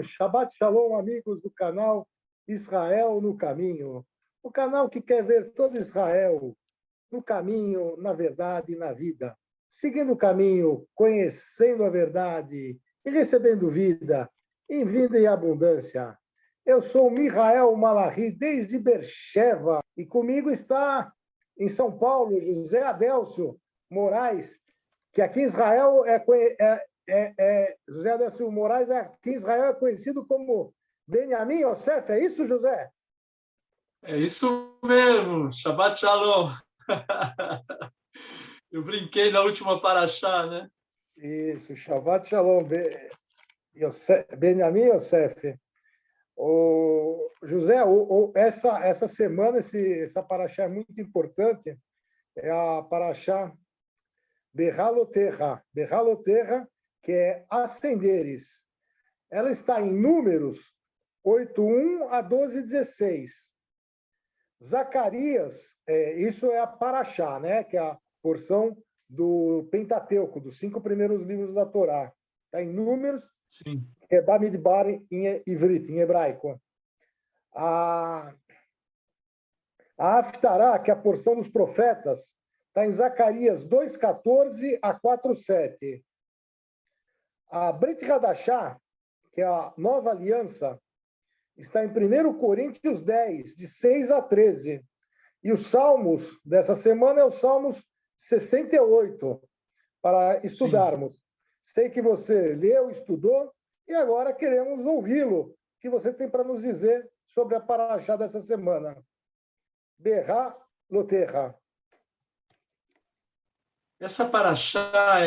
Shabbat Shalom, amigos do canal Israel no Caminho. O canal que quer ver todo Israel no caminho, na verdade e na vida. Seguindo o caminho, conhecendo a verdade e recebendo vida em vida e abundância. Eu sou Mihael Malachi, desde Beersheba, e comigo está, em São Paulo, José Adélcio Moraes, que aqui em Israel José Adélcio Moraes, aqui em Israel é conhecido como Benjamin Yosef, é isso, José? É isso mesmo, Shabbat Shalom. Eu brinquei na última paraxá, né? Isso, Shabbat Shalom, Benjamin Yosef. José, essa semana, essa paraxá é muito importante, é a paraxá Behaloterra, que é ascenderes. Ela está em Números 8:1 a 12:16. Zacarias, isso é a paraxá, né? Que é a porção do Pentateuco, dos 5 primeiros livros da Torá. Está em Números, Sim. é Bamidbar em ivrit, em hebraico. A Haftará, que é a porção dos profetas, está em Zacarias 2:14 a 4:7. A Brit Hadashah, que é a nova aliança, está em 1 Coríntios 10, de 6 a 13. E os salmos dessa semana é os Salmos 68, para estudarmos. Sim. Sei que você leu, estudou, e agora queremos ouvi-lo. O que você tem para nos dizer sobre a paraxá dessa semana? Berra Loterra. Essa paraxá,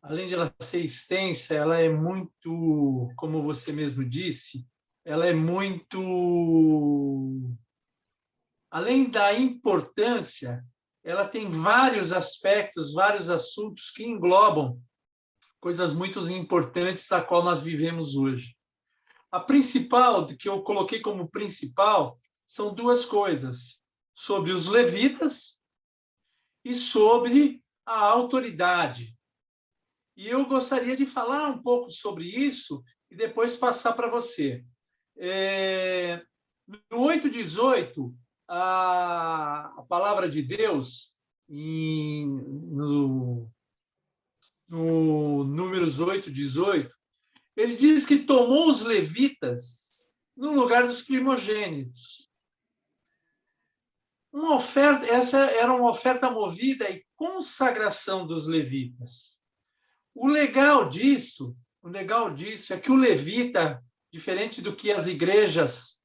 além de ela ser extensa, ela é muito, como você mesmo disse, ela é muito, além da importância, ela tem vários aspectos, vários assuntos que englobam coisas muito importantes da qual nós vivemos hoje. A principal, que eu coloquei como principal, são duas coisas, sobre os levitas e sobre a autoridade. E eu gostaria de falar um pouco sobre isso e depois passar para você. No 8:18, a palavra de Deus, no Números 8:18, ele diz que tomou os levitas no lugar dos primogênitos. Essa era uma oferta movida e consagração dos levitas. O legal disso é que o levita, diferente do que as igrejas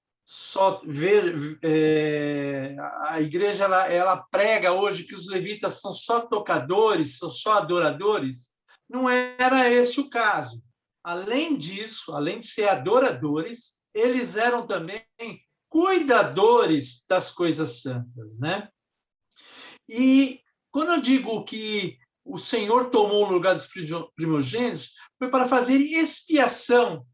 a igreja ela prega hoje que os levitas são só tocadores, são só adoradores, não era esse o caso. Além disso, além de ser adoradores, eles eram também cuidadores das coisas santas, né? E quando eu digo que o Senhor tomou o lugar dos primogênitos, foi para fazer expiação,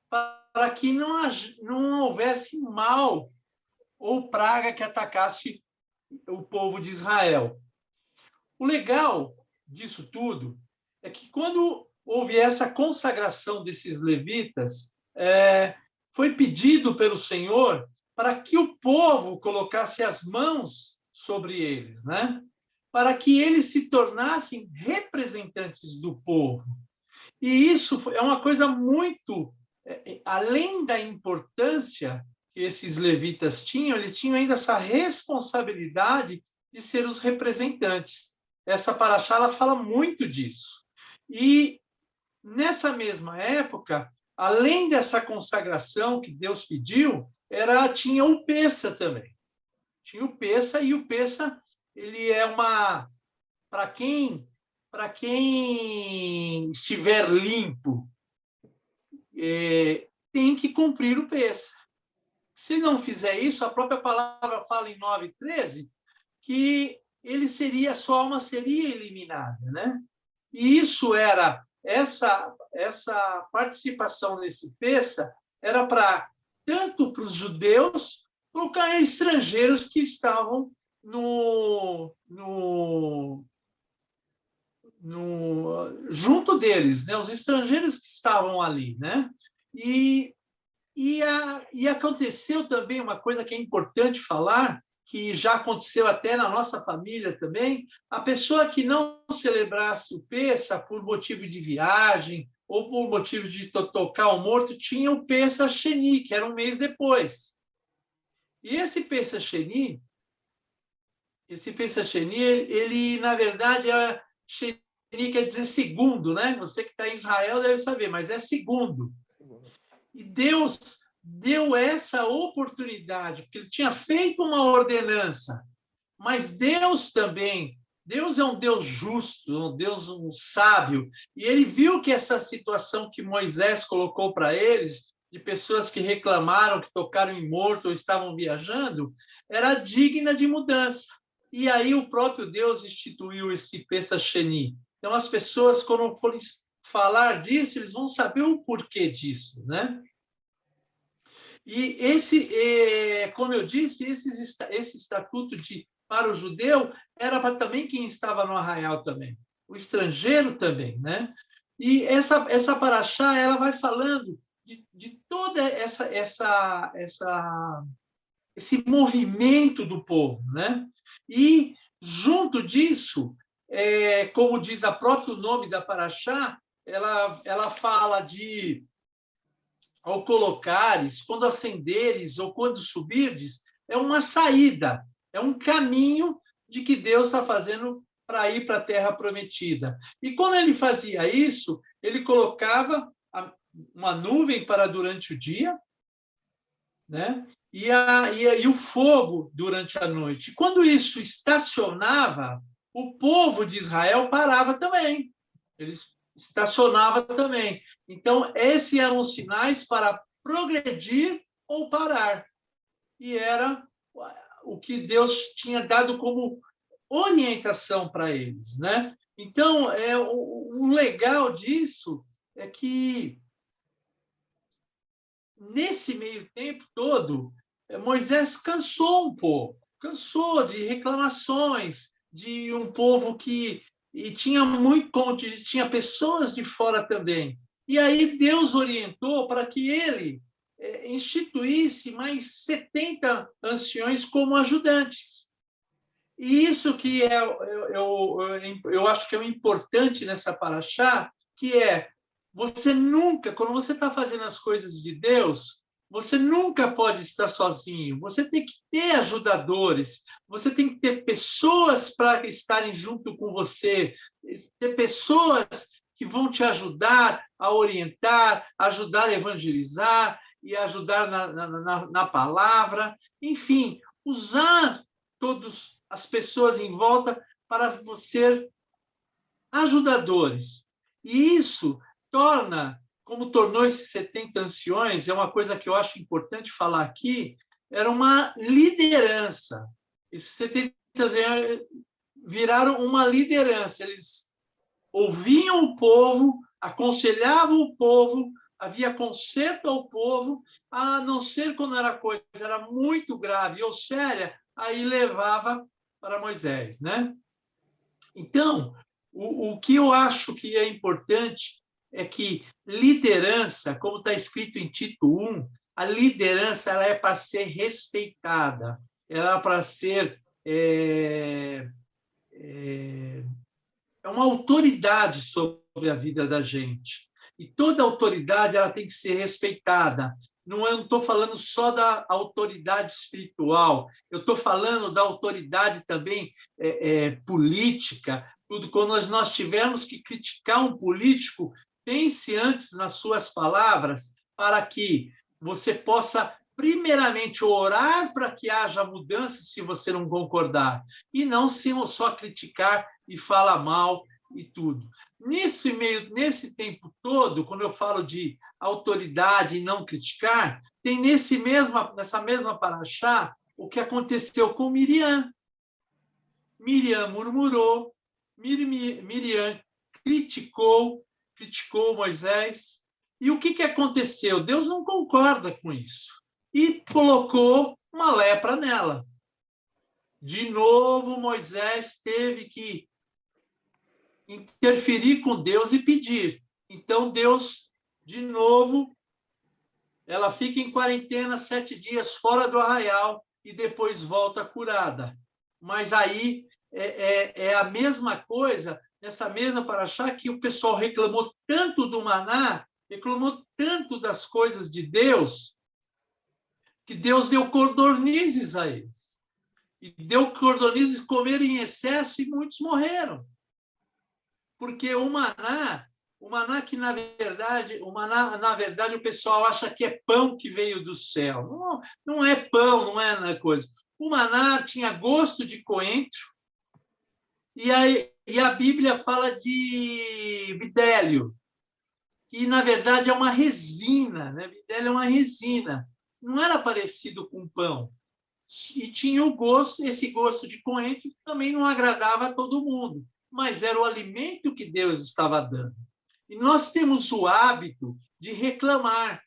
para que não houvesse mal ou praga que atacasse o povo de Israel. O legal disso tudo é que quando houve essa consagração desses levitas, foi pedido pelo Senhor para que o povo colocasse as mãos sobre eles, né? Para que eles se tornassem representantes do povo. E isso é uma coisa muito, além da importância que esses levitas tinham, eles tinham ainda essa responsabilidade de ser os representantes. Essa paraxá, ela fala muito disso. E nessa mesma época, além dessa consagração que Deus pediu, tinha o Pessa também. Tinha o Pessa, e o Pessa, ele é uma... Para quem estiver limpo, tem que cumprir o Pessa. Se não fizer isso, a própria palavra fala em 9:13 que sua alma seria eliminada, né? E isso era... Essa participação nesse Pessa era tanto para os judeus quanto para estrangeiros que estavam junto deles, né? Os estrangeiros que estavam ali, né? E aconteceu também uma coisa que é importante falar, que já aconteceu até na nossa família também, a pessoa que não celebrasse o Pêssar por motivo de viagem ou por motivo de tocar o morto, tinha o Pêssar Sheni, que era um mês depois. E esse Pêssar Sheni, ele, na verdade, Sheni quer dizer segundo, né? Você que está em Israel deve saber, mas é segundo. E Deus deu essa oportunidade, porque ele tinha feito uma ordenança, mas Deus também, Deus é um Deus justo, um sábio, e ele viu que essa situação que Moisés colocou para eles, de pessoas que reclamaram, que tocaram em morto ou estavam viajando, era digna de mudança. E aí o próprio Deus instituiu esse Pessach Sheni. Então as pessoas, quando forem falar disso, eles vão saber o porquê disso, né? E como eu disse, esse estatuto para o judeu era para também quem estava no arraial também, o estrangeiro também, né? E essa paraxá, ela vai falando de toda esse movimento do povo, né? E junto disso, como diz o próprio nome da paraxá, ela fala de ao colocares, quando ascenderes ou quando subirdes, é uma saída, é um caminho de que Deus está fazendo para ir para a Terra Prometida. E quando ele fazia isso, ele colocava uma nuvem para durante o dia, né? E o fogo durante a noite. E quando isso estacionava, o povo de Israel parava também. Eles estacionava também. Então, esses eram os sinais para progredir ou parar. E era o que Deus tinha dado como orientação para eles, né? Então, o legal disso é que nesse meio tempo todo, Moisés cansou um pouco, cansou de reclamações de um povo que e tinha muito, como tinha pessoas de fora também. E aí Deus orientou para que ele instituísse mais 70 anciões como ajudantes. E isso que eu acho que é o importante nessa paraxá, que você nunca, quando você está fazendo as coisas de Deus, você nunca pode estar sozinho. Você tem que ter ajudadores, você tem que ter pessoas para estarem junto com você, ter pessoas que vão te ajudar a orientar, ajudar a evangelizar e ajudar na palavra. Enfim, usar todas as pessoas em volta para você ajudadores. E isso como tornou esses 70 anciões, é uma coisa que eu acho importante falar aqui, era uma liderança. Esses 70 anciões viraram uma liderança. Eles ouviam o povo, aconselhavam o povo, havia conserto ao povo, a não ser quando era coisa era muito grave ou séria, aí levava para Moisés, né? Então, o que eu acho que é importante é que liderança, como está escrito em Tito 1, a liderança ela é para ser respeitada, ela é para ser uma autoridade sobre a vida da gente. E toda autoridade ela tem que ser respeitada. Eu não estou falando só da autoridade espiritual, eu estou falando da autoridade também política. Tudo. Quando nós tivermos que criticar um político, pense antes nas suas palavras para que você possa, primeiramente, orar para que haja mudança se você não concordar, e não só criticar e falar mal e tudo. Nesse tempo todo, quando eu falo de autoridade e não criticar, tem nessa mesma paraxá o que aconteceu com Miriam. Miriam murmurou, Miriam criticou Moisés. E o que aconteceu? Deus não concorda com isso. E colocou uma lepra nela. De novo, Moisés teve que interferir com Deus e pedir. Então, Deus, de novo, ela fica em quarentena 7 dias fora do arraial e depois volta curada. Mas aí é a mesma coisa, nessa mesma paraxá, que o pessoal reclamou tanto do maná, reclamou tanto das coisas de Deus, que Deus deu codornizes a eles. E deu codornizes comer em excesso e muitos morreram. Porque o maná que, na verdade, o pessoal acha que é pão que veio do céu. Não, não é pão, não é coisa. O maná tinha gosto de coentro, e a Bíblia fala de bidélio, que, na verdade, é uma resina. Né? Bidélio é uma resina. Não era parecido com pão. E tinha esse gosto de coentro, que também não agradava a todo mundo, mas era o alimento que Deus estava dando. E nós temos o hábito de reclamar,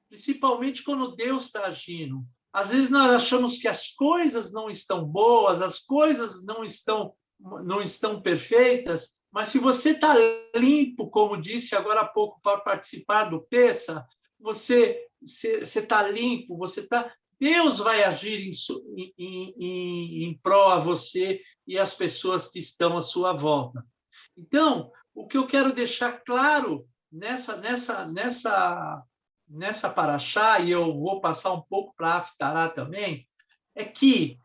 principalmente quando Deus está agindo. Às vezes nós achamos que as coisas não estão boas, as coisas não estão perfeitas, mas se você está limpo, como disse agora há pouco, para participar do Peça, você está limpo, você está... Deus vai agir em prol a você e as pessoas que estão à sua volta. Então, o que eu quero deixar claro nessa paraxá, e eu vou passar um pouco para a Haftará também, é que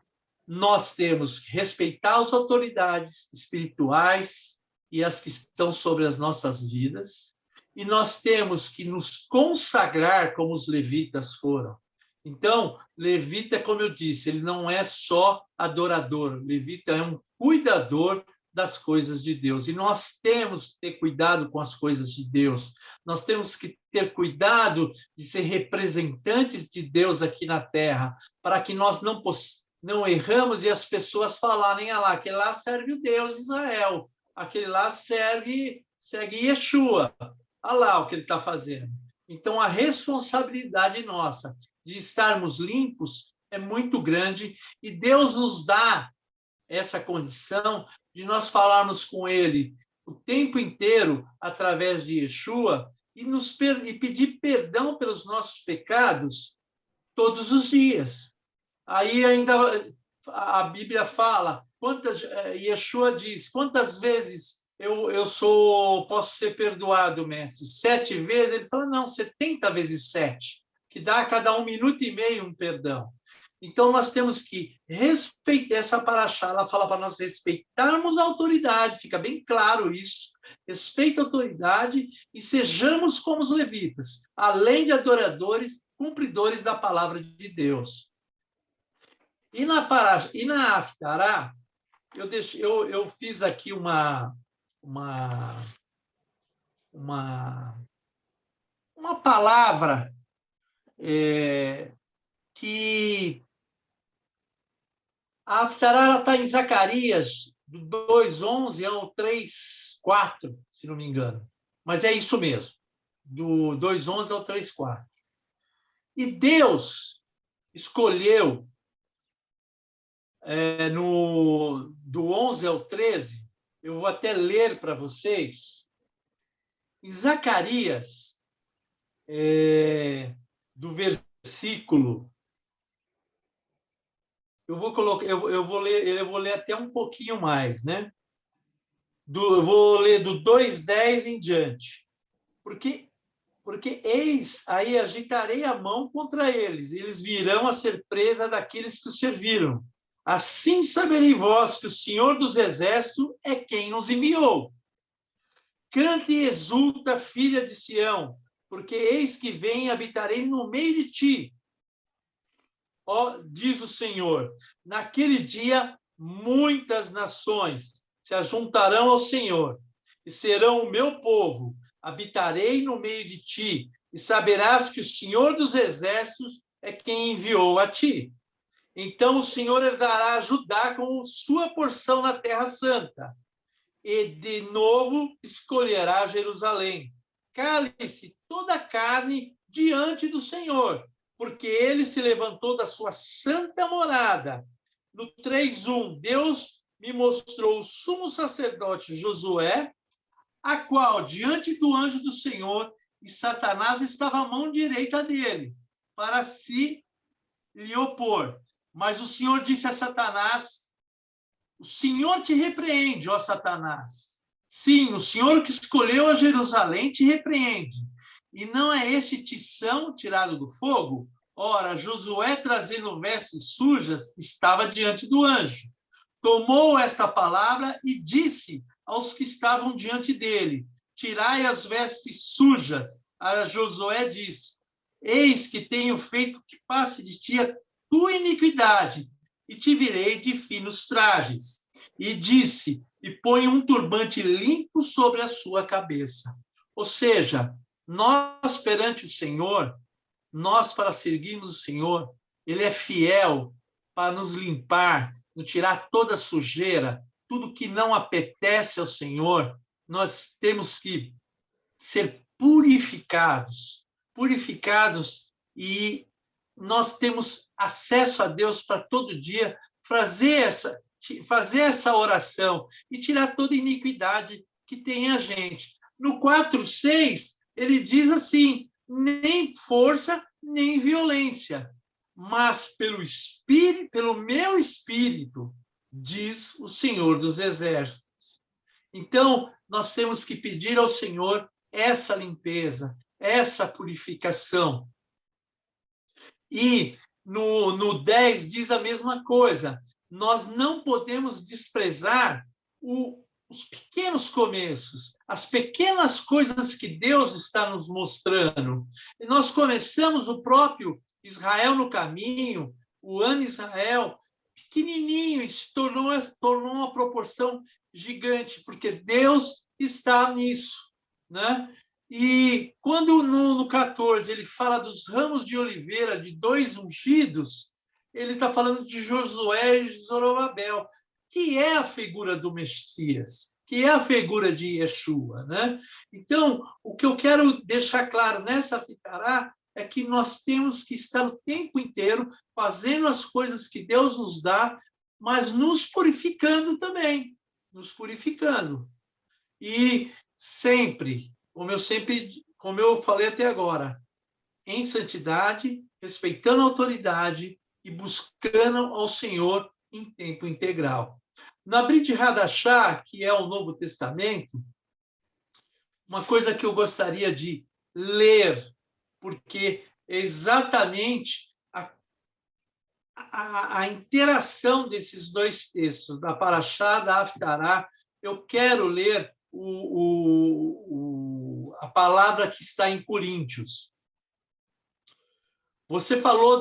nós temos que respeitar as autoridades espirituais e as que estão sobre as nossas vidas, e nós temos que nos consagrar como os levitas foram. Então, levita, como eu disse, ele não é só adorador, levita é um cuidador das coisas de Deus. E nós temos que ter cuidado com as coisas de Deus. Nós temos que ter cuidado de ser representantes de Deus aqui na Terra, para que nós não erramos e as pessoas falarem, lá, aquele lá serve o Deus de Israel, aquele lá segue Yeshua. Olha lá o que ele está fazendo. Então, a responsabilidade nossa de estarmos limpos é muito grande, e Deus nos dá essa condição de nós falarmos com Ele o tempo inteiro através de Yeshua e pedir perdão pelos nossos pecados todos os dias. Aí ainda a Bíblia fala, Yeshua diz, quantas vezes posso ser perdoado, mestre? 7 vezes? Ele fala, não, 70 vezes 7, que dá a cada 1 minuto e meio um perdão. Então, nós temos que respeitar essa paraxá. Ela fala para nós respeitarmos a autoridade, fica bem claro isso. Respeita a autoridade e sejamos como os levitas, além de adoradores, cumpridores da palavra de Deus. E na Haftará, eu fiz aqui uma palavra que a Haftará está em Zacarias, do 2:11 ao 3:4, se não me engano. Mas é isso mesmo, do 2:11 ao 3:4. E Deus escolheu, do 11 ao 13, eu vou até ler para vocês, em Zacarias, do versículo... Eu vou ler até um pouquinho mais, né? Eu vou ler do 2:10 em diante. Porque eis, aí agitarei a mão contra eles, e eles virão a ser presa daqueles que os serviram. Assim saberei vós que o Senhor dos Exércitos é quem nos enviou. Cante e exulta, filha de Sião, porque eis que vem e habitarei no meio de ti. Diz o Senhor, naquele dia muitas nações se ajuntarão ao Senhor e serão o meu povo. Habitarei no meio de ti e saberás que o Senhor dos Exércitos é quem enviou a ti. Então o Senhor herdará Judá com sua porção na Terra Santa e de novo escolherá Jerusalém. Cale-se toda a carne diante do Senhor, porque ele se levantou da sua santa morada. No 3:1, Deus me mostrou o sumo sacerdote Josué, a qual, diante do anjo do Senhor, e Satanás estava à mão direita dele, para se lhe opor. Mas o Senhor disse a Satanás: o Senhor te repreende, ó Satanás. Sim, o Senhor que escolheu a Jerusalém te repreende. E não é este tição tirado do fogo? Ora, Josué, trazendo vestes sujas, estava diante do anjo. Tomou esta palavra e disse aos que estavam diante dele: tirai as vestes sujas. A Josué disse: eis que tenho feito que passe de ti a tua iniquidade, e te virei de finos trajes. E disse: e põe um turbante limpo sobre a sua cabeça. Ou seja, nós perante o Senhor, nós para seguirmos o Senhor, Ele é fiel para nos limpar, nos tirar toda a sujeira, tudo que não apetece ao Senhor. Nós temos que ser purificados, e nós temos acesso a Deus para todo dia fazer essa oração e tirar toda a iniquidade que tem a gente. No 4:6, ele diz assim: nem força, nem violência, mas pelo Espírito, pelo meu Espírito, diz o Senhor dos Exércitos. Então, nós temos que pedir ao Senhor essa limpeza, essa purificação. E no 10 diz a mesma coisa. Nós não podemos desprezar os pequenos começos, as pequenas coisas que Deus está nos mostrando. E nós começamos o próprio Israel no caminho, o ano Israel, pequenininho, e se tornou uma proporção gigante, porque Deus está nisso, né? E quando no 14 ele fala dos ramos de oliveira, de 2 ungidos, ele está falando de Josué e Zorobabel, que é a figura do Messias, que é a figura de Yeshua, né? Então, o que eu quero deixar claro nessa ficará é que nós temos que estar o tempo inteiro fazendo as coisas que Deus nos dá, mas nos purificando também, nos purificando. E sempre, como eu falei até agora, em santidade, respeitando a autoridade e buscando ao Senhor em tempo integral. Na Brit Hadashah, que é o Novo Testamento, uma coisa que eu gostaria de ler, porque é exatamente a interação desses dois textos, da Parashá, da Haftará. Eu quero ler a palavra que está em Coríntios. Você falou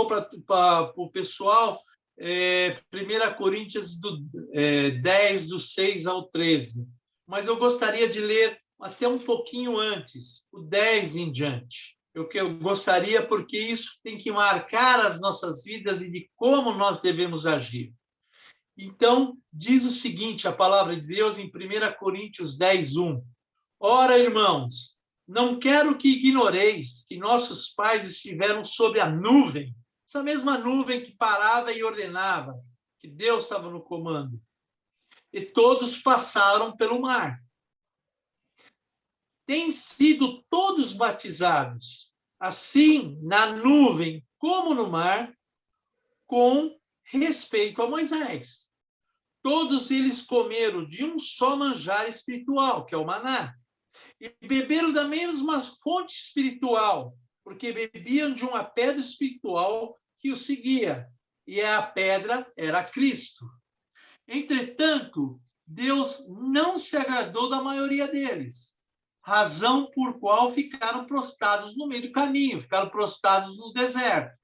para o pessoal 1 Coríntios 10, do 6 ao 13. Mas eu gostaria de ler até um pouquinho antes, o 10 em diante. Eu gostaria, porque isso tem que marcar as nossas vidas e de como nós devemos agir. Então, diz o seguinte, a palavra de Deus em 1 Coríntios 10, 1. Ora, irmãos, não quero que ignoreis que nossos pais estiveram sob a nuvem, essa mesma nuvem que parava e ordenava, que Deus estava no comando. E todos passaram pelo mar. Têm sido todos batizados, assim na nuvem como no mar, com respeito a Moisés. Todos eles comeram de um só manjar espiritual, que é o maná, e beberam da mesma fonte espiritual, porque bebiam de uma pedra espiritual que os seguia, e a pedra era Cristo. Entretanto, Deus não se agradou da maioria deles, razão por qual ficaram prostrados no meio do caminho, ficaram prostrados no deserto.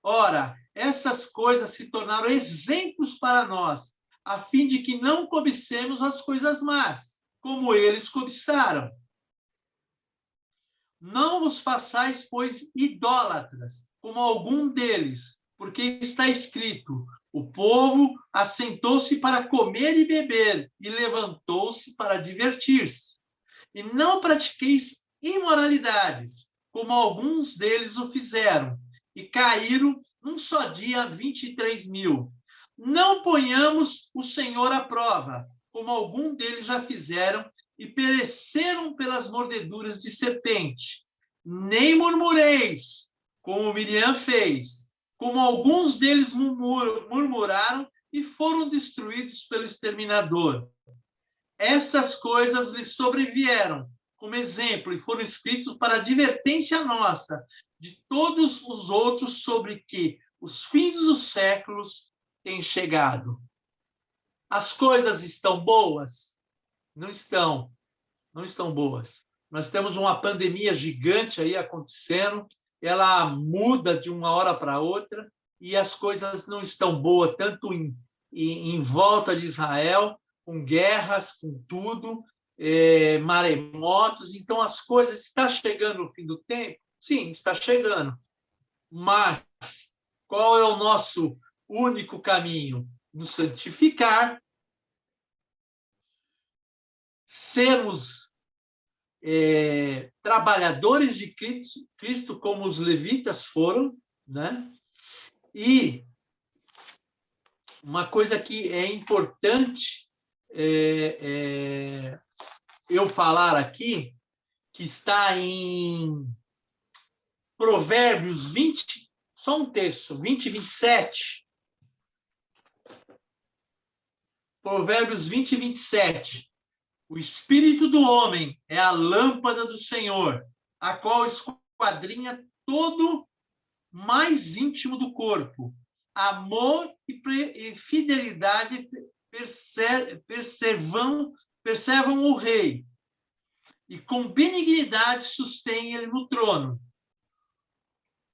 Ora, essas coisas se tornaram exemplos para nós, a fim de que não cobicemos as coisas más, como eles cobiçaram. Não vos façais, pois, idólatras, como algum deles, porque está escrito: o povo assentou-se para comer e beber, e levantou-se para divertir-se. E não pratiqueis imoralidades, como alguns deles o fizeram, e caíram num só dia 23.000. não ponhamos o Senhor à prova, como algum deles já fizeram e pereceram pelas mordeduras de serpente. Nem murmureis, como Miriam fez, como alguns deles murmuraram e foram destruídos pelo exterminador. Estas coisas lhes sobrevieram como exemplo e foram escritos para advertência nossa de todos os outros sobre que os fins dos séculos têm chegado. As coisas estão boas? Não estão. Não estão boas. Nós temos uma pandemia gigante aí acontecendo, ela muda de uma hora para outra e as coisas não estão boas, tanto em volta de Israel, com guerras, com tudo, maremotos. Então, as coisas... Está chegando o fim do tempo? Sim, está chegando. Mas qual é o nosso único caminho? Nos santificar, sermos trabalhadores de Cristo, como os levitas foram, né? E uma coisa que é importante eu falar aqui, que está em Provérbios 20, só um texto, 20 e 27. Provérbios 20 e 27. O espírito do homem é a lâmpada do Senhor, a qual esquadrinha todo mais íntimo do corpo. Amor e fidelidade perseveram o rei, e com benignidade sustém ele no trono.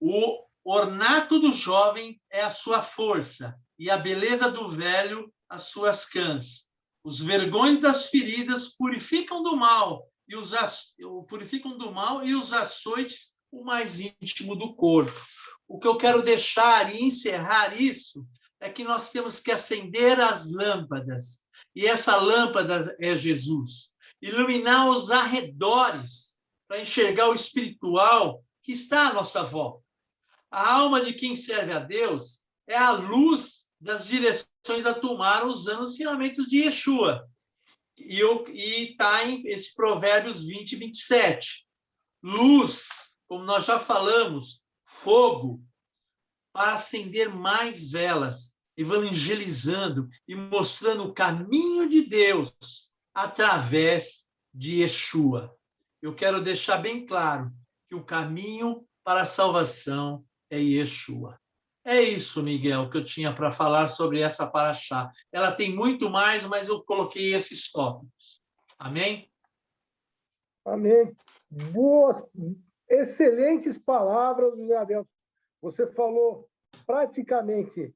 O ornato do jovem é a sua força, e a beleza do velho as suas cãs. Os vergões das feridas purificam do mal, e os açoites o mais íntimo do corpo. O que eu quero deixar e encerrar isso é que nós temos que acender as lâmpadas, e essa lâmpada é Jesus. Iluminar os arredores para enxergar o espiritual que está à nossa volta. A alma de quem serve a Deus é a luz das direções a tomar usando os ensinamentos de Yeshua. E está em esse Provérbios 20 e 27. Luz, como nós já falamos, fogo, para acender mais velas, evangelizando e mostrando o caminho de Deus através de Yeshua. Eu quero deixar bem claro que o caminho para a salvação é Yeshua. É isso, Miguel, que eu tinha para falar sobre essa paraxá. Ela tem muito mais, mas eu coloquei esses tópicos. Amém? Amém. Boas, excelentes palavras, José Adelson. Você falou praticamente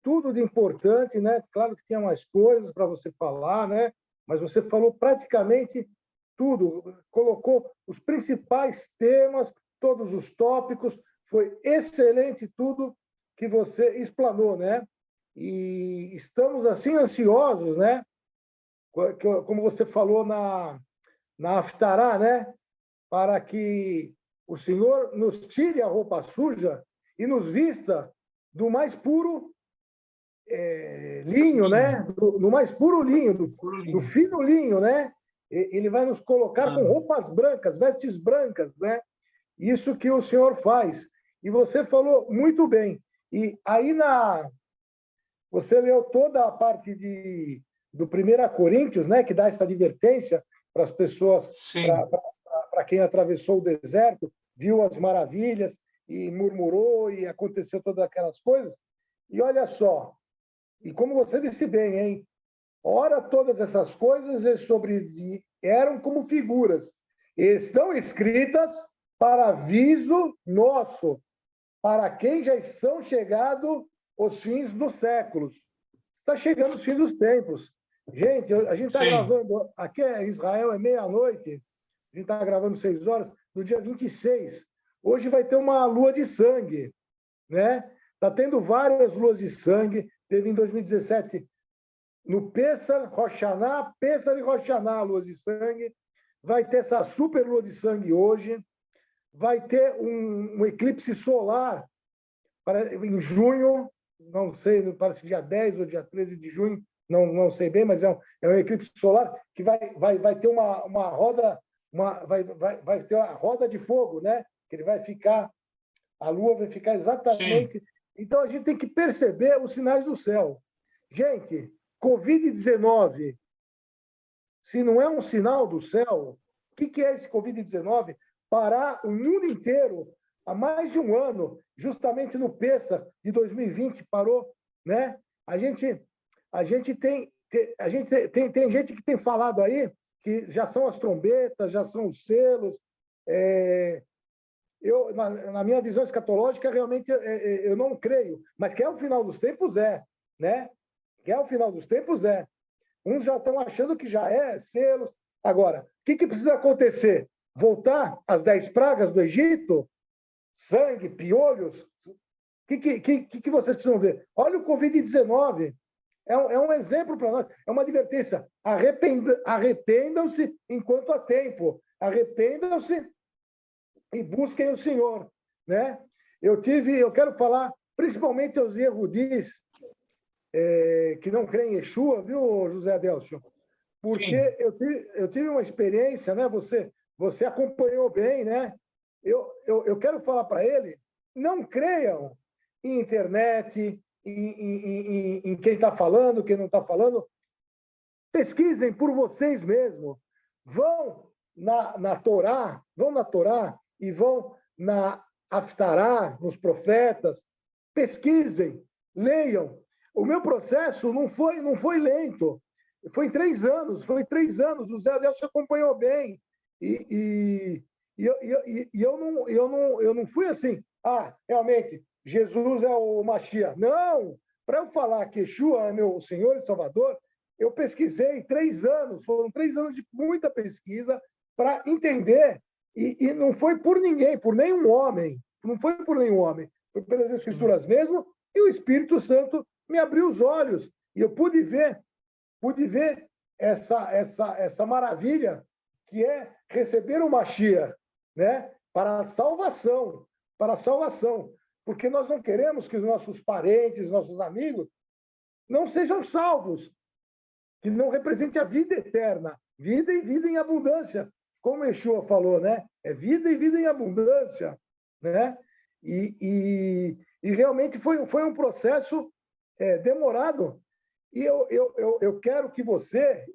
tudo de importante, né? Claro que tinha mais coisas para você falar, né? Mas você falou praticamente tudo, colocou os principais temas, todos os tópicos. Foi excelente tudo que você explanou, né? E estamos assim ansiosos, né? Como você falou na Haftará, né? Para que o Senhor nos tire a roupa suja e nos vista do mais puro linho, né? Do mais puro linho, do fino linho, né? Ele vai nos colocar com roupas brancas, vestes brancas, né? Isso que o Senhor faz. E você falou muito bem. E aí você leu toda a parte do 1 Coríntios, né? Que dá essa advertência para as pessoas, para quem atravessou o deserto, viu as maravilhas e murmurou e aconteceu todas aquelas coisas. E olha só, e como você disse bem, hein? Ora, todas essas coisas eram como figuras, estão escritas para aviso nosso, para quem já estão chegados os fins dos séculos. Está chegando os fins dos tempos. Gente, a gente está gravando, aqui em Israel é meia-noite, a gente está gravando 6 horas, no dia 26. Hoje vai ter uma lua de sangue, né? Está tendo várias luas de sangue, teve em 2017 no Pessar, Pessar e Rosh Hashanah, luas de sangue. Vai ter essa super lua de sangue hoje. Vai ter um eclipse solar em junho. não sei, parece que dia 10 ou dia 13 de junho, não sei bem, mas é um eclipse solar que vai ter uma roda, vai ter a roda de fogo, né? Que ele vai ficar, a Lua vai ficar Sim. exatamente. Então a gente tem que perceber os sinais do céu. Gente, Covid-19, se não é um sinal do céu, o que é esse Covid-19? Parar o mundo inteiro há mais de um ano, justamente no Pêssar de 2020, parou, né? A gente tem gente que tem falado aí que já são as trombetas, já são os selos. Na minha visão escatológica, realmente eu não creio, mas que é o final dos tempos, né? Que é o final dos tempos, Uns já estão achando que já selos. Agora, o que precisa acontecer? Voltar às 10 pragas do Egito? Sangue, piolhos? O que vocês precisam ver? Olha o Covid-19. É um exemplo para nós, é uma advertência. Arrependam-se enquanto há tempo. Arrependam-se e busquem o Senhor, né? Eu quero falar principalmente aos Yehudis, que não creem em Yeshua, viu, José Adelson? Porque eu tive uma experiência, né? Você acompanhou bem, né? Eu quero falar para ele, não creiam em internet, em quem está falando, quem não está falando. Pesquisem por vocês mesmos. Vão na Torá e vão na Haftará, nos profetas. Pesquisem, leiam. O meu processo não foi lento. Foi em 3 anos. O Zé Adelson acompanhou bem. E eu não fui assim, realmente, Jesus é o Mashiach. Não! Para eu falar que Yeshua é meu Senhor e Salvador, eu pesquisei 3 anos, foram 3 anos de muita pesquisa para entender, e não foi por ninguém, por nenhum homem, não foi por nenhum homem, foi pelas Escrituras mesmo, e o Espírito Santo me abriu os olhos, e eu pude ver essa maravilha que é receber o Mashiach, né? Para a salvação, porque nós não queremos que os nossos parentes, nossos amigos, não sejam salvos, que não represente a vida eterna, vida e vida em abundância, como Yeshua falou, né? É vida e vida em abundância, né? E realmente foi um processo demorado. E eu quero que você,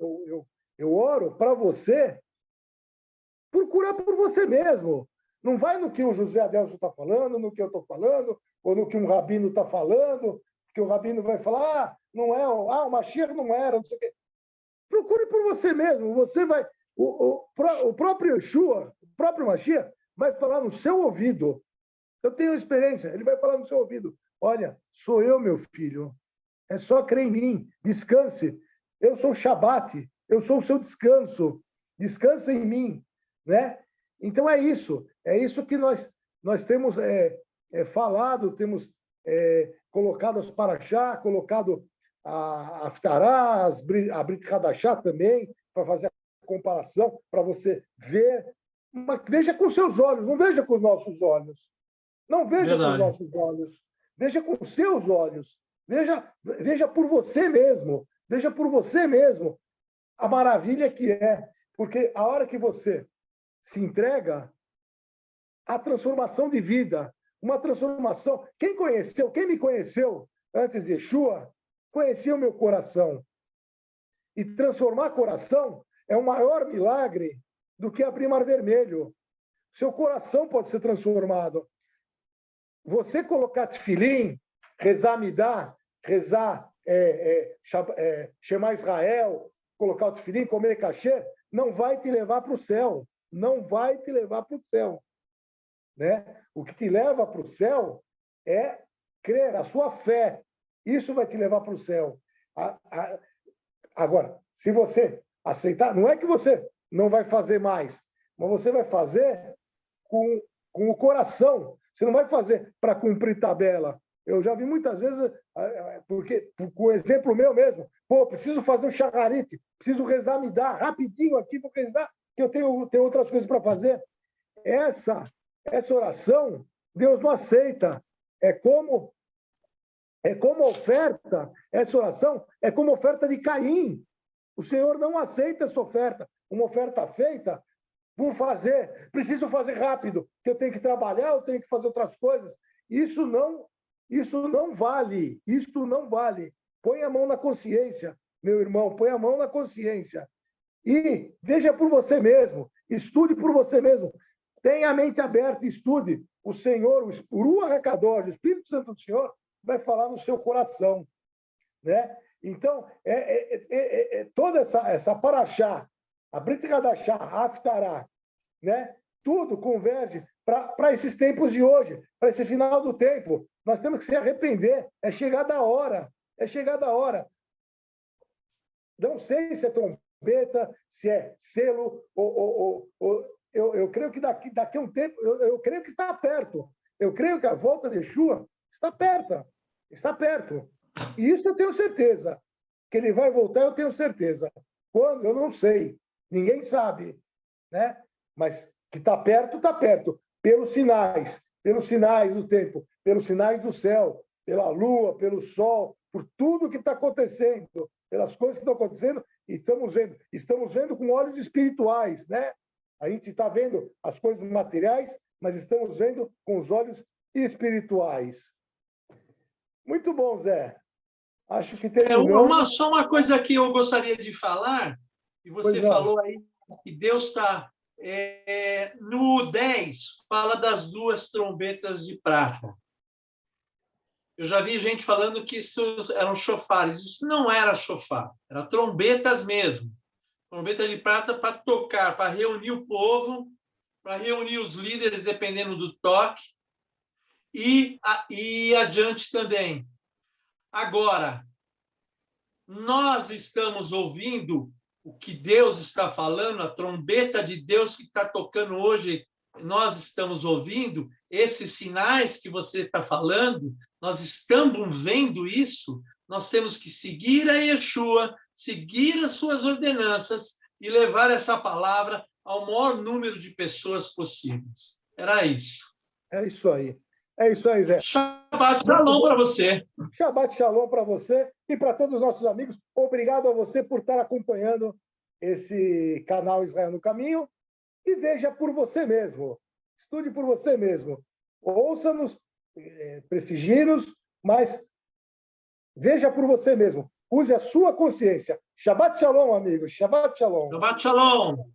eu oro para você, procurar por você mesmo. Não vai no que o José Adelson está falando, no que eu estou falando, ou no que um rabino está falando, que o rabino vai falar, não é, o Mashiach não era, não sei o quê. Procure por você mesmo. Você vai. O próprio Yeshua, o próprio Mashiach, vai falar no seu ouvido. Eu tenho experiência, ele vai falar no seu ouvido. Olha, sou eu, meu filho. É só crer em mim. Descanse. Eu sou o Shabat. Eu sou o seu descanso. Descanse em mim. Né? Então é isso. É isso que nós temos falado, temos colocado as Parashá, colocado a Haftará, a Brit Hadashá também, para fazer a comparação, para você ver. Mas veja com seus olhos, não veja com os nossos olhos. Não veja com os nossos olhos. Veja com os seus olhos. Veja por você mesmo. Veja por você mesmo a maravilha que é. Porque a hora que você se entrega, a transformação de vida, uma transformação. Quem me conheceu antes de Yeshua, conhecia o meu coração. E transformar coração é o maior milagre do que abrir mar vermelho. Seu coração pode ser transformado. Você colocar tefilim, rezar midá, rezar Shema Israel, colocar o tefilim, comer cachê, não vai te levar para o céu. Não vai te levar para o céu. Né? O que te leva para o céu é crer, a sua fé. Isso vai te levar para o céu. Agora, se você aceitar, não é que você não vai fazer mais, mas você vai fazer com o coração. Você não vai fazer para cumprir tabela. Eu já vi muitas vezes, porque com o exemplo meu mesmo, preciso fazer um chagarite, preciso rezar, me dá rapidinho aqui, vou rezar, que eu tenho outras coisas para fazer. Essa oração, Deus não aceita. É como É como oferta, essa oração é como oferta de Caim. O Senhor não aceita essa oferta. Uma oferta feita por fazer, preciso fazer rápido, que eu tenho que trabalhar, eu tenho que fazer outras coisas. Isso não vale, isto não vale. Põe a mão na consciência, meu irmão, põe a mão na consciência. E veja por você mesmo, estude por você mesmo. Tenha a mente aberta, estude. O Senhor, o Ruach HaKadosh, o Espírito Santo do Senhor, vai falar no seu coração, né? Então, toda essa paraxá, a Brit Hadashá, a Haftará, né? Tudo converge para esses tempos de hoje, para esse final do tempo. Nós temos que se arrepender. É chegada a hora. É chegada a hora. Não sei se é trombeta, se é selo, eu creio que daqui a um tempo, eu creio que está perto. Eu creio que a volta de Yeshua está perto. Está perto. E isso eu tenho certeza. Que ele vai voltar, eu tenho certeza. Quando? Eu não sei. Ninguém sabe, né? Mas que está perto, pelos sinais do tempo, pelos sinais do céu, pela lua, pelo sol, por tudo que está acontecendo, pelas coisas que estão acontecendo, e estamos vendo com olhos espirituais, né? A gente está vendo as coisas materiais, mas estamos vendo com os olhos espirituais. Muito bom, Zé. Acho que terminamos. Só uma coisa que eu gostaria de falar, e você falou aí que Deus está... no 10, fala das 2 trombetas de prata. Eu já vi gente falando que isso eram chofares. Isso não era chofar, eram trombetas mesmo. Trombeta de prata para tocar, para reunir o povo, para reunir os líderes, dependendo do toque, e adiante também. Agora, nós estamos ouvindo o que Deus está falando, a trombeta de Deus que está tocando hoje, nós estamos ouvindo esses sinais que você está falando, nós estamos vendo isso, nós temos que seguir a Yeshua, seguir as suas ordenanças e levar essa palavra ao maior número de pessoas possíveis. Era isso. É isso aí. É isso aí, Zé. Shabbat Shalom para você. Shabbat Shalom para você e para todos os nossos amigos. Obrigado a você por estar acompanhando esse canal Israel no Caminho. E veja por você mesmo. Estude por você mesmo. Ouça-nos, prestigie-nos, mas veja por você mesmo. Use a sua consciência. Shabbat Shalom, amigos. Shabbat Shalom. Shabbat Shalom.